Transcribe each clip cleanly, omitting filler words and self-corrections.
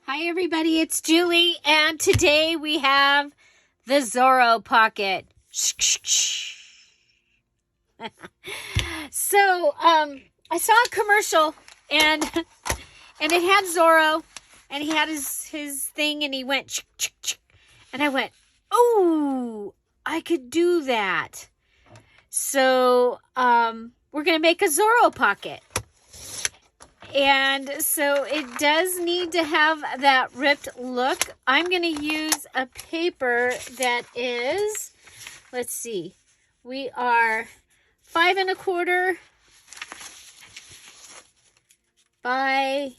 Hi everybody, it's Julie, and today we have the Zorro Pocket. So, I saw a commercial, and it had Zorro, and he had his thing, and he went, and I went, oh, I could do that. So, we're going to make a Zorro Pocket. And so it does need to have that ripped look. I'm going to use a paper that is, let's see, we are 5 1/4 by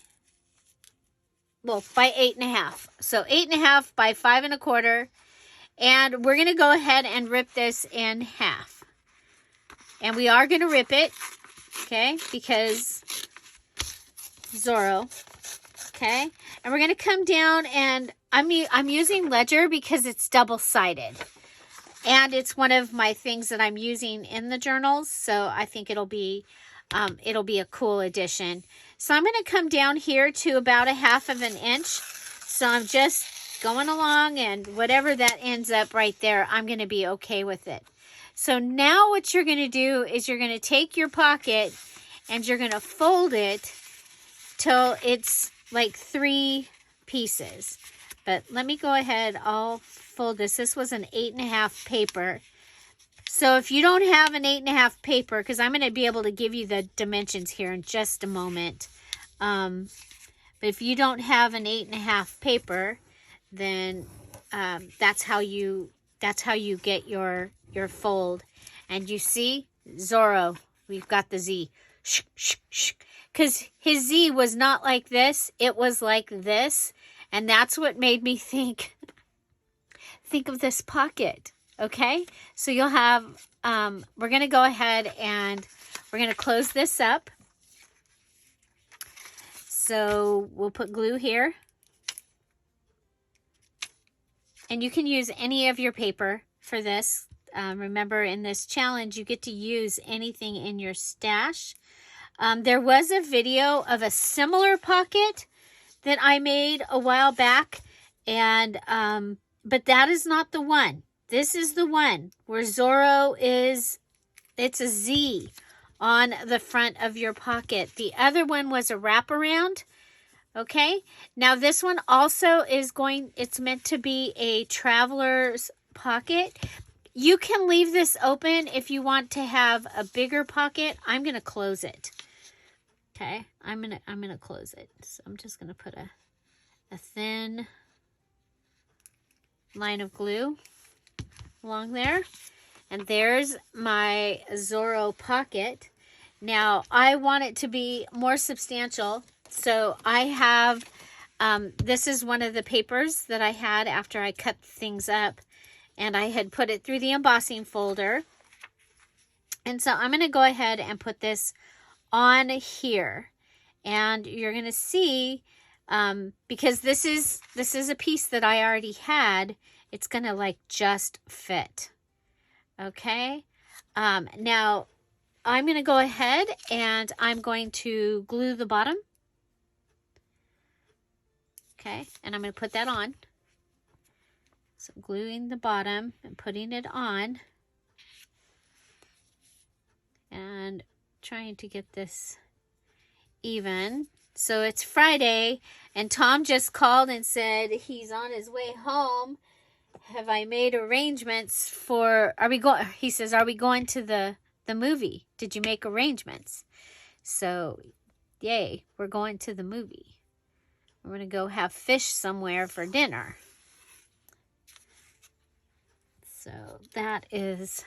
8 1/2. So 8 1/2 by 5 1/4. And we're going to go ahead and rip this in half. And we are going to rip it, okay, because Zorro, okay, and we're going to come down, and I'm using Ledger because it's double-sided, and it's one of my things that I'm using in the journals, so I think it'll be a cool addition. So I'm going to come down here to about 1/2 inch, so I'm just going along, and whatever that ends up right there, I'm going to be okay with it. So now what you're going to do is you're going to take your pocket and you're going to fold it till it's like 3 pieces. But let me go ahead, I'll fold this. This was an 8 1/2 paper. So if you don't have an 8 1/2 paper, because I'm going to be able to give you the dimensions here in just a moment. But if you don't have an 8 1/2 paper, then that's how you get your fold. And you see, Zorro, we've got the Z. Because his Z was not like this, it was like this, and that's what made me think of this pocket, okay? So you'll have, we're going to go ahead and we're going to close this up. So we'll put glue here. And you can use any of your paper for this. Remember, in this challenge, you get to use anything in your stash. There was a video of a similar pocket that I made a while back, and but that is not the one. This is the one where Zorro is, it's a Z on the front of your pocket. The other one was a wraparound. Okay, now this one also is it's meant to be a traveler's pocket. You can leave this open if you want to have a bigger pocket. I'm going to close it. Okay, I'm gonna close it. So I'm just gonna put a thin line of glue along there. And there's my Zorro Pocket. Now I want it to be more substantial. So I have, this is one of the papers that I had after I cut things up. And I had put it through the embossing folder. And so I'm gonna go ahead and put this on here, and you're gonna see, because this is a piece that I already had, it's gonna like just fit. Okay, now I'm gonna go ahead and I'm going to glue the bottom. Okay, and I'm gonna put that on. So I'm gluing the bottom and putting it on, and trying to get this even. So it's Friday, and Tom just called and said he's on his way home. Have I made arrangements for, he says, are we going to the movie? Did you make arrangements? So, yay, we're going to the movie. We're going to go have fish somewhere for dinner. So that is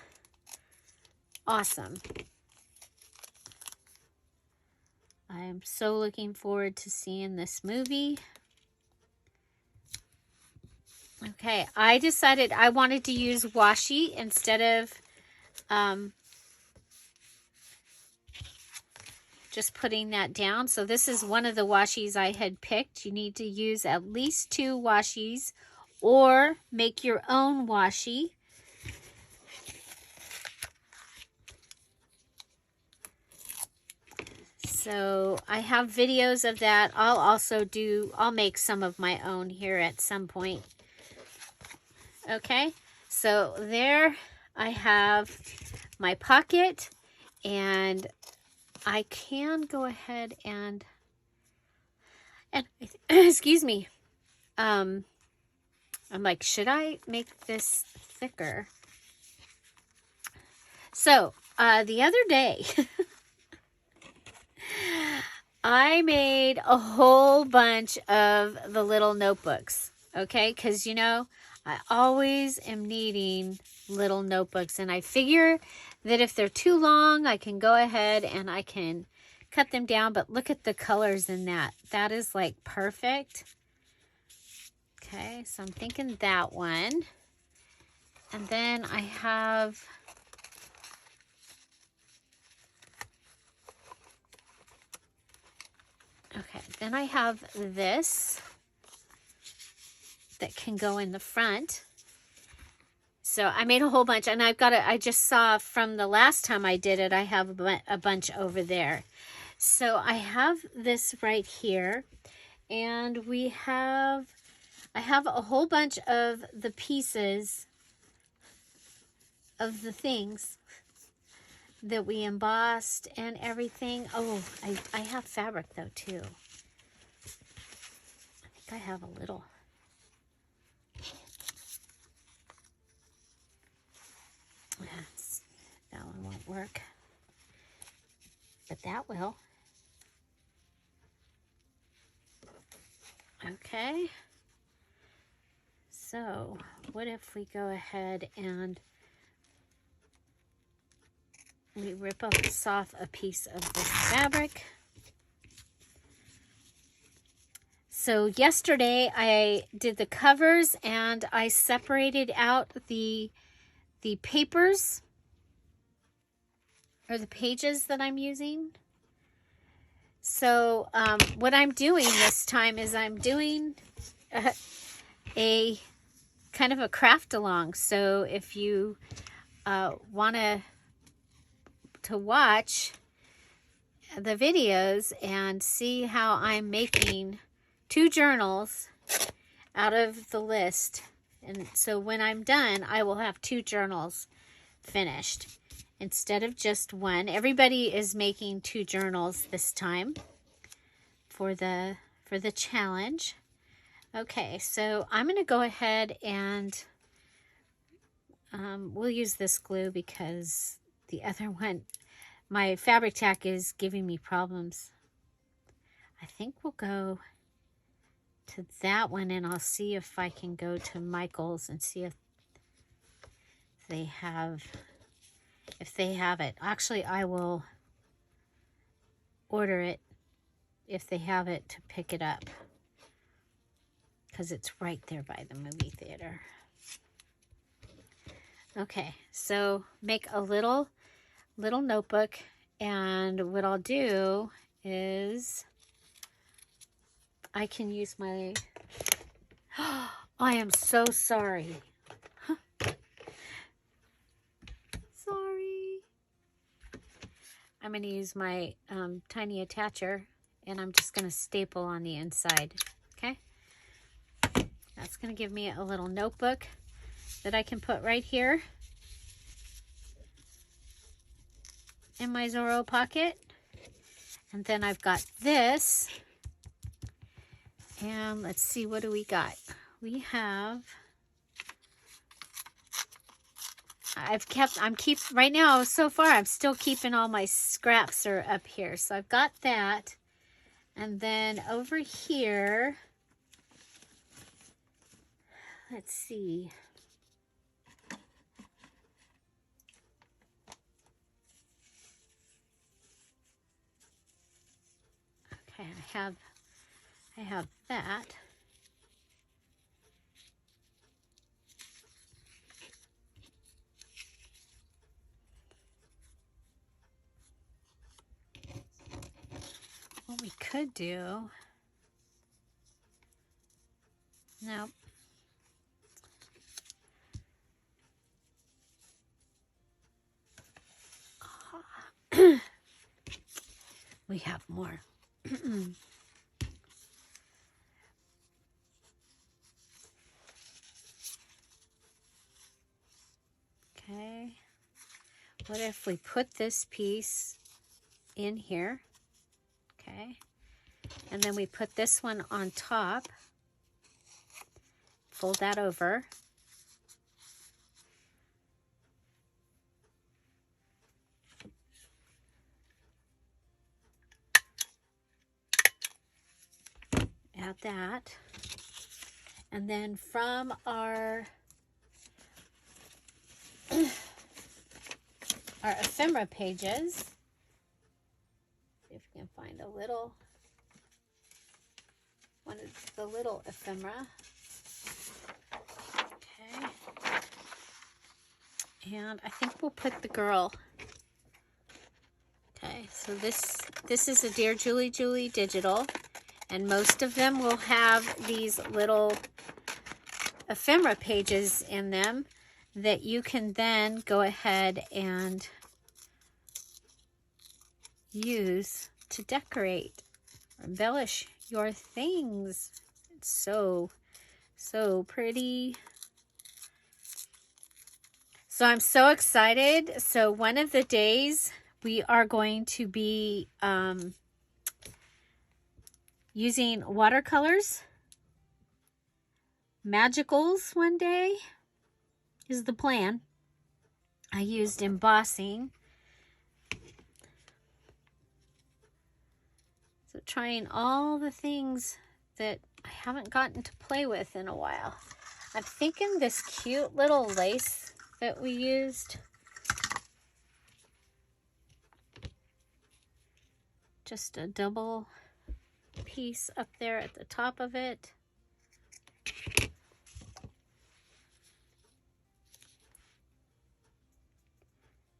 awesome. I am so looking forward to seeing this movie. Okay, I decided I wanted to use washi instead of just putting that down. So this is one of the washis I had picked. You need to use at least 2 washis or make your own washi. So I have videos of that. I'll make some of my own here at some point. Okay, so there I have my pocket, and I can go ahead and excuse me. I'm like, should I make this thicker? So, the other day, I made a whole bunch of the little notebooks, okay? Because, you know, I always am needing little notebooks, and I figure that if they're too long, I can go ahead and I can cut them down, but look at the colors in that. That is like perfect. Okay, so I'm thinking that one. And then I have... Okay, then I have this that can go in the front. So I made a whole bunch, and I just saw from the last time I did it, I have a bunch over there. So I have this right here, and I have a whole bunch of the pieces of the things that we embossed and everything. Oh, I have fabric though too. I think I have a little. Yes, that one won't work, but that will. Okay. So, what if we go ahead and we rip off a piece of this fabric. So yesterday I did the covers, and I separated out the papers or the pages that I'm using. So what I'm doing this time is I'm doing a kind of a craft along. So if you want to watch the videos and see how I'm making 2 journals out of the list, and so when I'm done, I will have 2 journals finished instead of just one. Everybody is making 2 journals this time for the challenge. Okay, so I'm going to go ahead and we'll use this glue because the other one, my fabric tack, is giving me problems. I think we'll go to that one, and I'll see if I can go to Michael's and see if they have it. Actually, I will order it if they have it to pick it up, because it's right there by the movie theater. Okay, so make a little notebook, and what I'll do is I can use my... I am so sorry. Sorry. I'm going to use my tiny attacher, and I'm just going to staple on the inside. Okay? That's going to give me a little notebook that I can put right here in my Zorro Pocket. And then I've got this. And let's see, what do we got? We have... right now, so far, I'm still keeping all my scraps are up here. So I've got that. And then over here, let's see. Okay, I have that. What we could do, nope. have more. Okay. What if we put this piece in here? Okay. And then we put this one on top. Fold that over. Add that. And then from our ephemera pages, see if we can find a little one of the little ephemera. Okay. And I think we'll put the girl. Okay, so this is a Dear Julie Julie digital, and most of them will have these little ephemera pages in them that you can then go ahead and use to decorate or embellish your things. It's so pretty. So I'm so excited. So one of the days we are going to be using watercolors. Magicals one day is the plan. I used embossing. So trying all the things that I haven't gotten to play with in a while. I'm thinking this cute little lace that we used. Just a double piece up there at the top of it.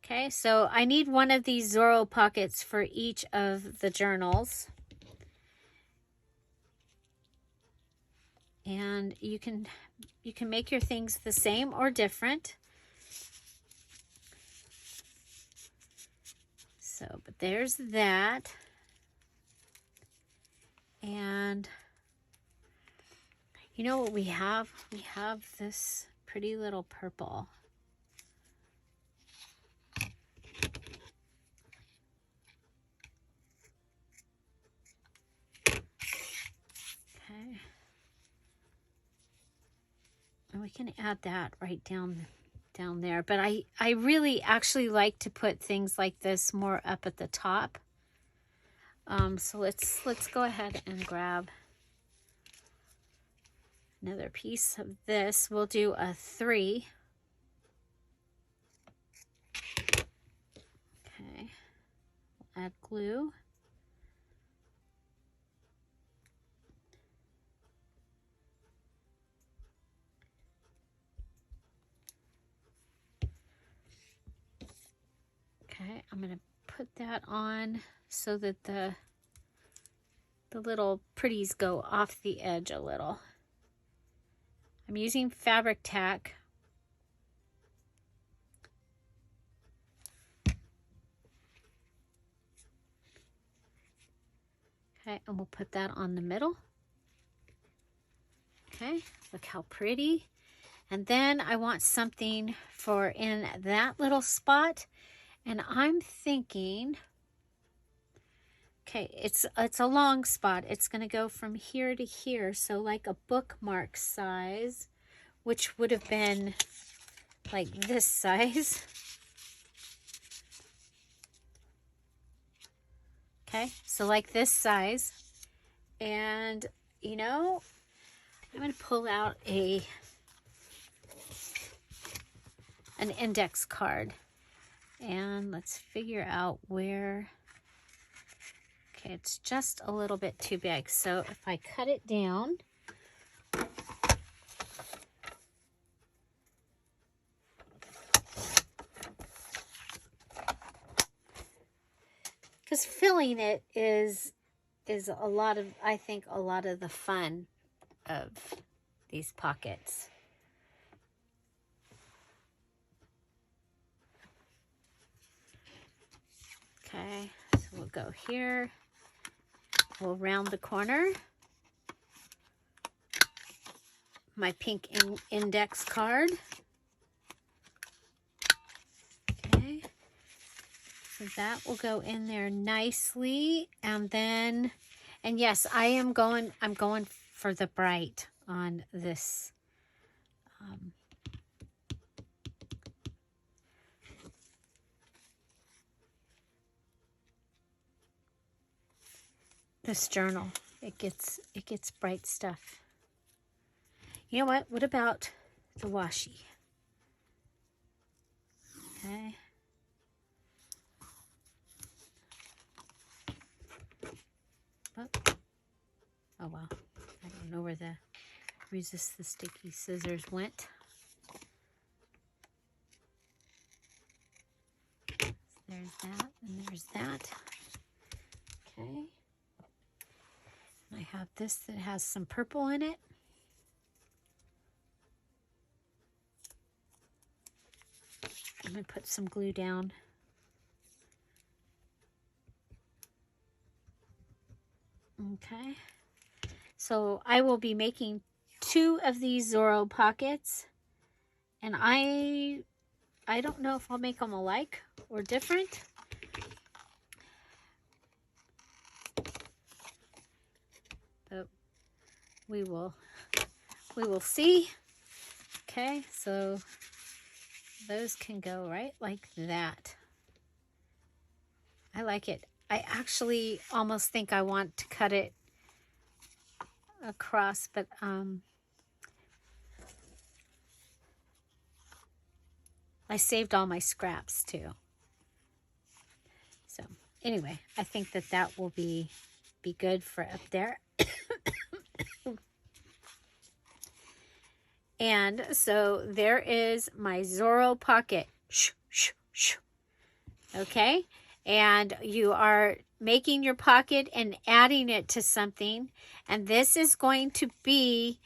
Okay, so I need one of these Zorro Pockets for each of the journals. And you can make your things the same or different. So, but there's that. And you know what we have? We have this pretty little purple. Okay. And we can add that right down there. But I really actually like to put things like this more up at the top. So let's go ahead and grab another piece of this. We'll do a 3. Okay. We'll add glue. Okay, I'm going to put that on so that the little pretties go off the edge a little. I'm using fabric tack. Okay, and we'll put that on the middle. Okay, look how pretty. And then I want something for in that little spot. And I'm thinking, okay, it's a long spot. It's going to go from here to here. So like a bookmark size, which would have been like this size. Okay, so like this size. And, you know, I'm going to pull out an index card. And let's figure out where. Okay, it's just a little bit too big. So if I cut it down, because filling it is a lot of, I think, a lot of the fun of these pockets. Okay, so we'll go here. We'll round the corner. My pink index card. Okay. So that will go in there nicely. And then, and yes, I'm going for the bright on this. This journal, it gets bright stuff. You know what? What about the washi? Okay. Oh well. I don't know where the resist the sticky scissors went. So there's that, and there's that. Okay. I have this that has some purple in it. I'm going to put some glue down. Okay. So I will be making 2 of these Zorro Pockets. And I don't know if I'll make them alike or different. But we will see. Okay, so those can go right like that. I like it. I actually almost think I want to cut it across, but I saved all my scraps too. So anyway, I think that will be good for up there. And so there is my Zorro Pocket. Okay, and you are making your pocket and adding it to something, and this is going to be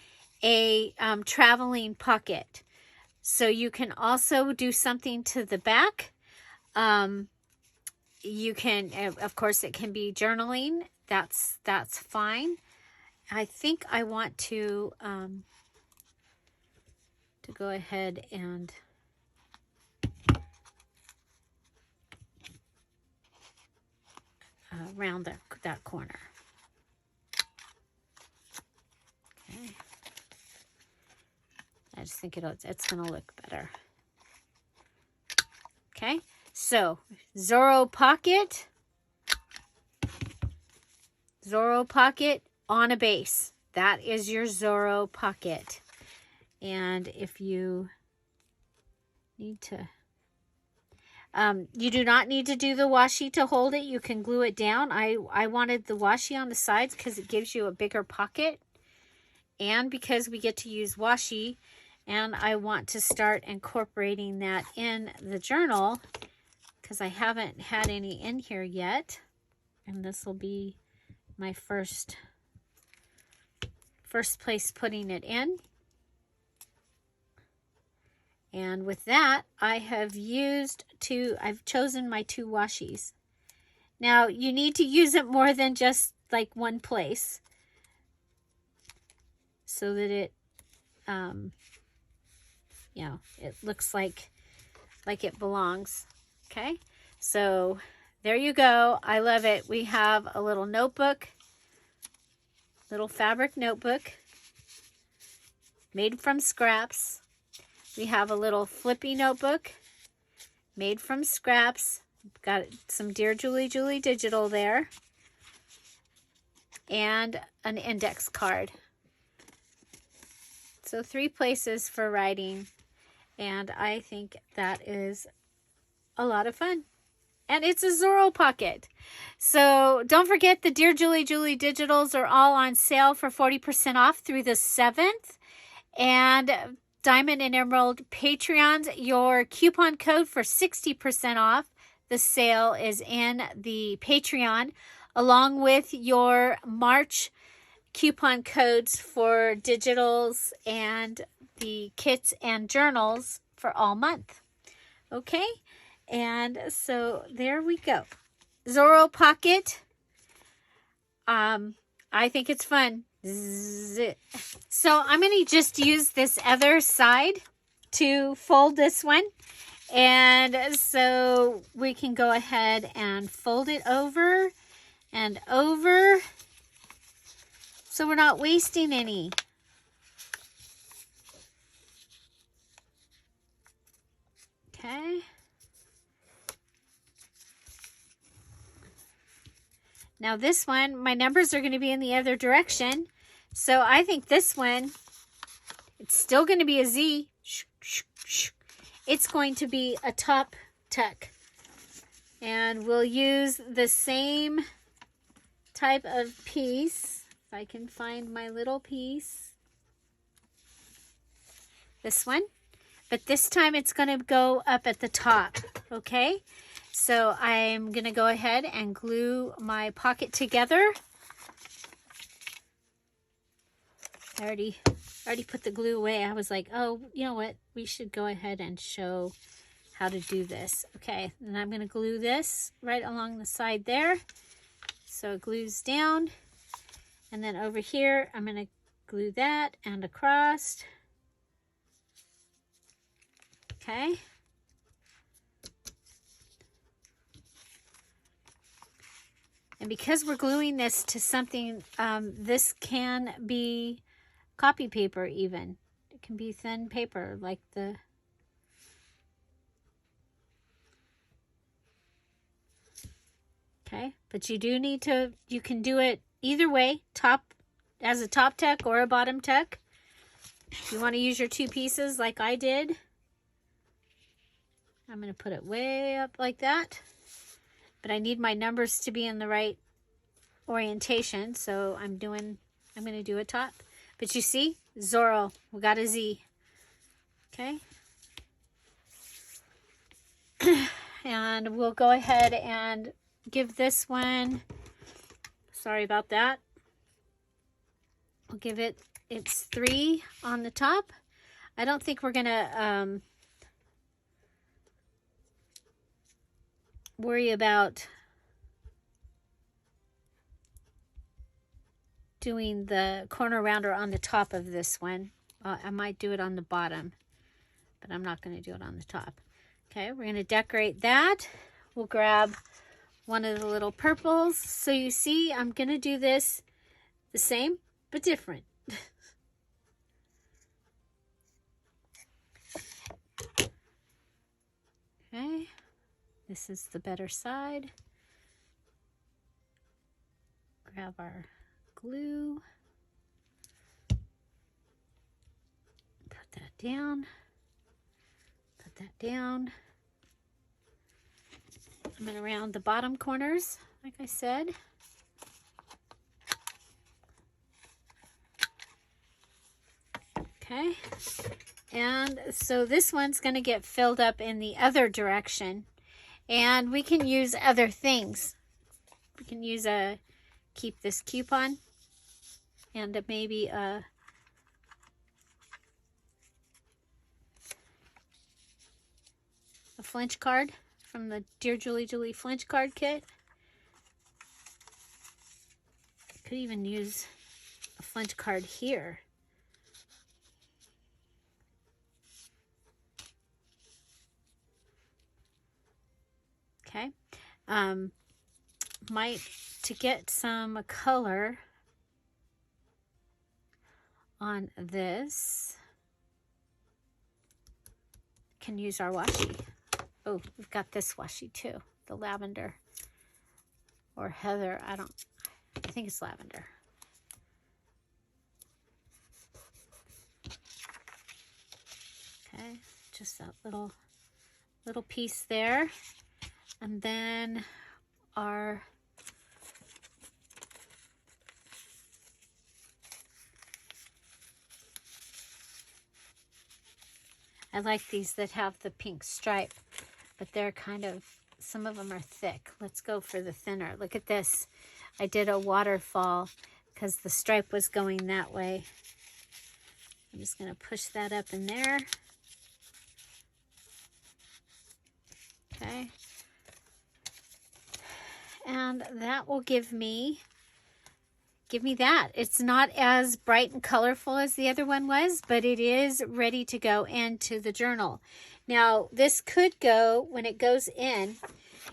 a traveling pocket. So you can also do something to the back. You can, of course, it can be journaling. That's fine. I think I want to go ahead and round that corner. Okay. I just think it's going to look better. Okay, so Zorro Pocket on a base. That is your Zorro Pocket. And if you need to, you do not need to do the washi to hold it. You can glue it down. I wanted the washi on the sides because it gives you a bigger pocket. And because we get to use washi, and I want to start incorporating that in the journal because I haven't had any in here yet. And this will be my first place putting it in. And with that, I've chosen my 2 washi's. Now, you need to use it more than just like one place so that it, it looks like it belongs. Okay, so there you go. I love it. We have a little notebook, little fabric notebook made from scraps. We have a little flippy notebook made from scraps. Got some Dear Julie digital there. And an index card. So 3 places for writing. And I think that is a lot of fun. And it's a Zorro Pocket. So don't forget the Dear Julie digitals are all on sale for 40% off through the 7th. And Diamond and Emerald Patreons, your coupon code for 60% off. The sale is in the Patreon, along with your March coupon codes for digitals and the kits and journals for all month. Okay, and so there we go. Zorro Pocket I think it's fun. Zzz. So I'm going to just use this other side to fold this one. And so we can go ahead and fold it over and over, so we're not wasting any. Okay. Now this one, my numbers are going to be in the other direction. So I think this one, it's still going to be a Z. It's going to be a top tuck. And we'll use the same type of piece. If I can find my little piece. This one. But this time it's going to go up at the top. Okay? So I'm going to go ahead and glue my pocket together. I already put the glue away. I was like, oh, you know what? We should go ahead and show how to do this. Okay, and I'm going to glue this right along the side there. So it glues down. And then over here, I'm going to glue that and across. Okay. And because we're gluing this to something, this can be copy paper even. It can be thin paper like the... Okay, but you do need to, you can do it either way, top as a top tuck or a bottom tuck. If you want to use your two pieces like I did, I'm going to put it way up like that. But I need my numbers to be in the right orientation, so I'm going to do a top. But you see, Zorro, we got a Z. Okay. And we'll go ahead and give this one, sorry about that. We'll give it its 3 on the top. I don't think we're going to worry about doing the corner rounder on the top of this one. I might do it on the bottom, but I'm not going to do it on the top. Okay, we're going to decorate that. We'll grab one of the little purples. So you see, I'm going to do this the same, but different. Okay, this is the better side. Grab our glue. Put that down. Put that down. I'm going to round the bottom corners, like I said. Okay. And so this one's going to get filled up in the other direction. And we can use other things. We can use keep this coupon and maybe a flinch card from the Dear Julie Julie flinch card kit. Could even use a flinch card here. Okay. Might, to get some color on this, can use our washi. Oh, we've got this washi too, the lavender or heather. I think it's lavender. Okay, just that little piece there. And then our I like these that have the pink stripe, but they're kind of, some of them are thick. Let's go for the thinner. Look at this. I did a waterfall because the stripe was going that way. I'm just going to push that up in there. Okay. And that will give me give me that. It's not as bright and colorful as the other one was, but it is ready to go into the journal. Now, this could go, when it goes in,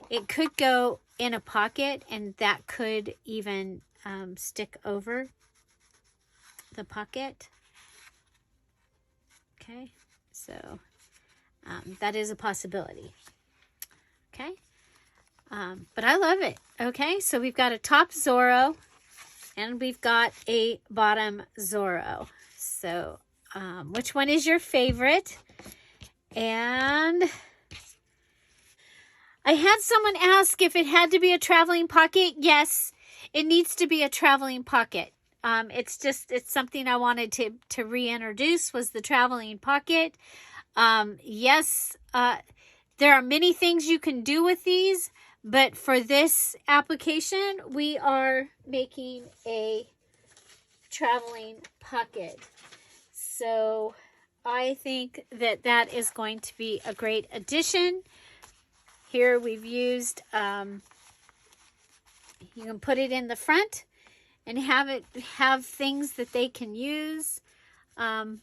it could go in a pocket, and that could even stick over the pocket. Okay, so that is a possibility. Okay, but I love it. Okay, so we've got a top Zorro, and we've got a bottom Zorro. So which one is your favorite? And I had someone ask if it had to be a traveling pocket. Yes, it needs to be a traveling pocket. It's something I wanted to reintroduce, was the traveling pocket. Yes, there are many things you can do with these, but for this application, we are making a traveling pocket. So I think that that is going to be a great addition. Here we've used, you can put it in the front and have things that they can use. I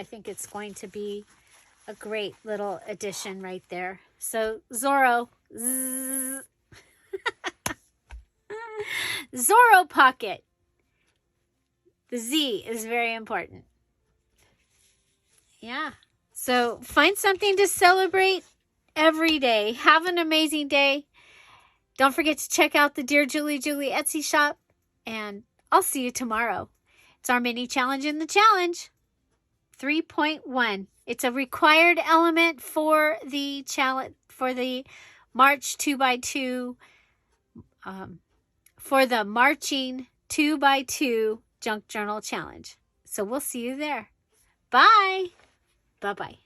think it's going to be a great little addition right there. So Zorro, Zzzz. Zorro Pocket. The Z is very important. Yeah. So find something to celebrate every day. Have an amazing day. Don't forget to check out the Dear Julie Etsy shop, and I'll see you tomorrow. It's our mini challenge in the challenge. 3.1. It's a required element for the challenge, for the March 2x2, for the Marching 2x2 Junk Journal Challenge. So we'll see you there. Bye. Bye-bye.